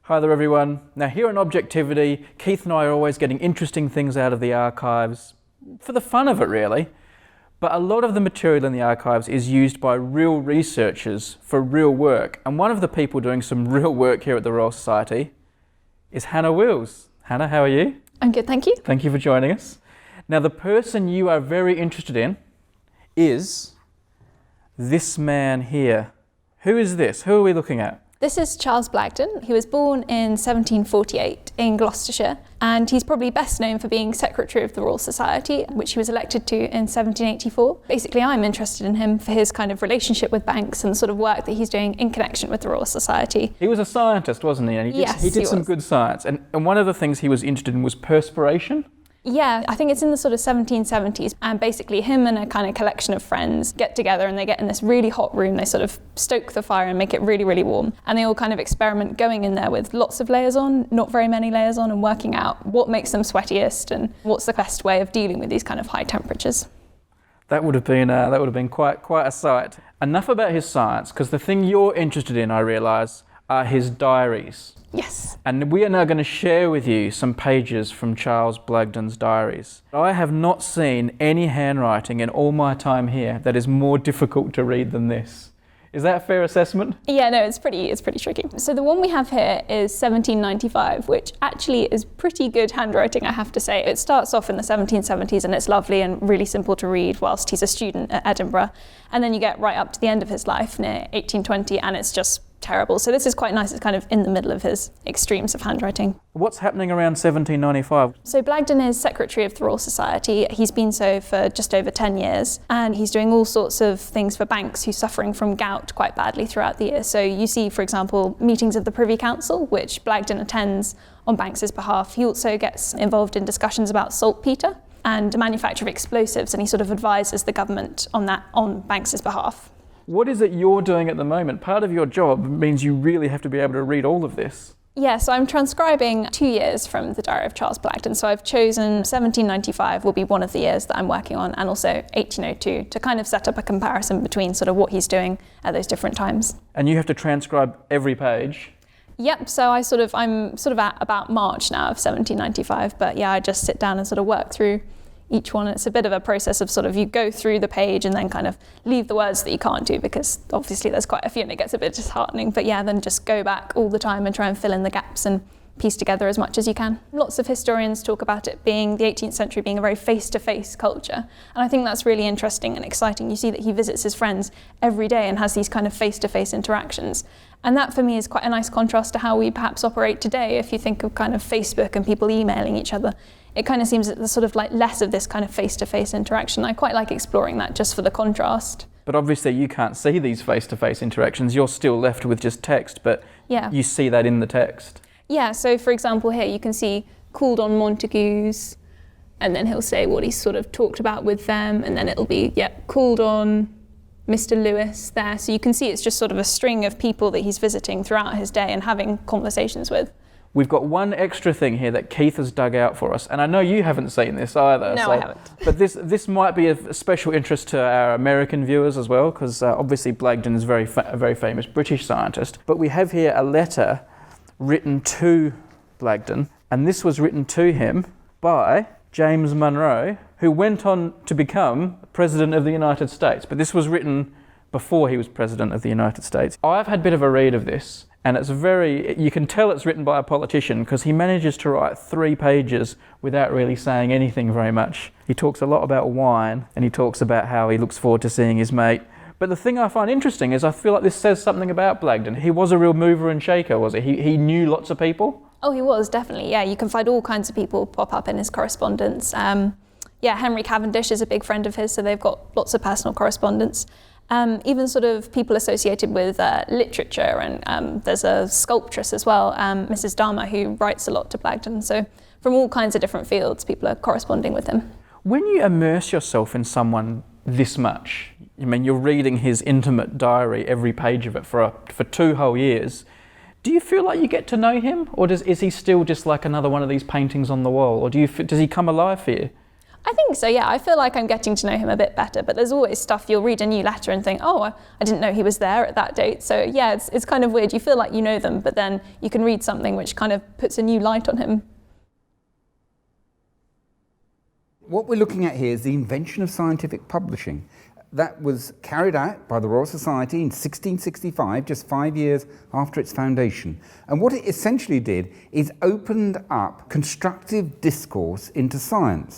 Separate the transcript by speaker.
Speaker 1: Hi there everyone. Now here on Objectivity, Keith and I are always getting interesting things out of the archives, for the fun of it really. But a lot of the material in the archives is used by real researchers for real work. And one of the people doing some real work here at the Royal Society is Hannah Wills. Hannah, how are you?
Speaker 2: I'm good, thank you.
Speaker 1: Thank you for joining us. Now the person you are very interested in is this man here. Who is this? Who are we looking at?
Speaker 2: This is Charles Blagden. He was born in 1748 in Gloucestershire, and he's probably best known for being Secretary of the Royal Society, which he was elected to in 1784. Basically, I'm interested in him for his kind of relationship with banks and the sort of work that he's doing in connection with the Royal Society.
Speaker 1: He was a scientist, wasn't he? And he did some good science. And one of the things he was interested in was perspiration.
Speaker 2: Yeah, I think it's in the sort of 1770s, and basically him and a kind of collection of friends get together and they get in this really hot room. They sort of stoke the fire and make it really, really warm, and they all kind of experiment going in there with lots of layers on, not very many layers on, and working out what makes them sweatiest and what's the best way of dealing with these kind of high temperatures.
Speaker 1: That would have been quite a sight. Enough about his science, because the thing you're interested in, I realise, are his diaries.
Speaker 2: Yes.
Speaker 1: And we are now going to share with you some pages from Charles Blagden's diaries. I have not seen any handwriting in all my time here that is more difficult to read than this. Is that a fair assessment?
Speaker 2: Yeah, no, it's pretty tricky. So the one we have here is 1795, which actually is pretty good handwriting, I have to say. It starts off in the 1770s and it's lovely and really simple to read whilst he's a student at Edinburgh. And then you get right up to the end of his life near 1820 and it's just terrible. So this is quite nice. It's kind of in the middle of his extremes of handwriting.
Speaker 1: What's happening around 1795?
Speaker 2: So Blagden is Secretary of the Royal Society. He's been so for just over 10 years, and he's doing all sorts of things for banks who's suffering from gout quite badly throughout the year. So you see, for example, meetings of the Privy Council, which Blagden attends on banks' behalf. He also gets involved in discussions about saltpetre and the manufacture of explosives, and he sort of advises the government on that on banks' behalf.
Speaker 1: What is it you're doing at the moment? Part of your job means you really have to be able to read all of this.
Speaker 2: Yeah, so I'm transcribing 2 years from the Diary of Charles Blagden. So I've chosen 1795 will be one of the years that I'm working on, and also 1802 to kind of set up a comparison between sort of what he's doing at those different times.
Speaker 1: And you have to transcribe every page?
Speaker 2: Yep, so I'm sort of at about March now of 1795, but yeah, I just sit down and sort of work through each one. It's a bit of a process of sort of you go through the page and then kind of leave the words that you can't do, because obviously there's quite a few and it gets a bit disheartening, but yeah, then just go back all the time and try and fill in the gaps and piece together as much as you can. Lots of historians talk about it being the 18th century being a very face-to-face culture, and I think that's really interesting and exciting. You see that he visits his friends every day and has these kind of face-to-face interactions, and that for me is quite a nice contrast to how we perhaps operate today. If you think of kind of Facebook and people emailing each other, it kind of seems that there's sort of like less of this kind of face-to-face interaction. I quite like exploring that just for the contrast.
Speaker 1: But obviously you can't see these face-to-face interactions. You're still left with just text, but yeah, you see that in the text. Yeah,
Speaker 2: so for example here you can see called on Montagues, and then he'll say what he's sort of talked about with them, and then it'll be, called on Mr. Lewis there. So you can see it's just sort of a string of people that he's visiting throughout his day and having conversations with.
Speaker 1: We've got one extra thing here that Keith has dug out for us, and I know you haven't seen this either.
Speaker 2: No, I haven't.
Speaker 1: But this might be of special interest to our American viewers as well, because obviously Blagden is a very famous British scientist. But we have here a letter written to Blagden, and this was written to him by James Monroe, who went on to become President of the United States. But this was written before he was President of the United States. I've had a bit of a read of this, and you can tell it's written by a politician, because he manages to write 3 pages without really saying anything very much. He talks a lot about wine, and he talks about how he looks forward to seeing his mate. But the thing I find interesting is I feel like this says something about Blagden. He was a real mover and shaker, was he? He knew lots of people?
Speaker 2: Oh, he was, definitely. Yeah, you can find all kinds of people pop up in his correspondence. Henry Cavendish is a big friend of his, so they've got lots of personal correspondence. Even sort of people associated with literature, and there's a sculptress as well, Mrs. Dharma, who writes a lot to Blagden. So from all kinds of different fields, people are corresponding with him.
Speaker 1: When you immerse yourself in someone this much, I mean, you're reading his intimate diary, every page of it for 2 whole years, do you feel like you get to know him? Or is he still just like another one of these paintings on the wall? Or does he come alive for you?
Speaker 2: I think so, yeah. I feel like I'm getting to know him a bit better, but there's always stuff you'll read a new letter and think, oh, I didn't know he was there at that date. So yeah, it's kind of weird. You feel like you know them, but then you can read something which kind of puts a new light on him.
Speaker 3: What we're looking at here is the invention of scientific publishing. That was carried out by the Royal Society in 1665, just 5 years after its foundation. And what it essentially did is opened up constructive discourse into science.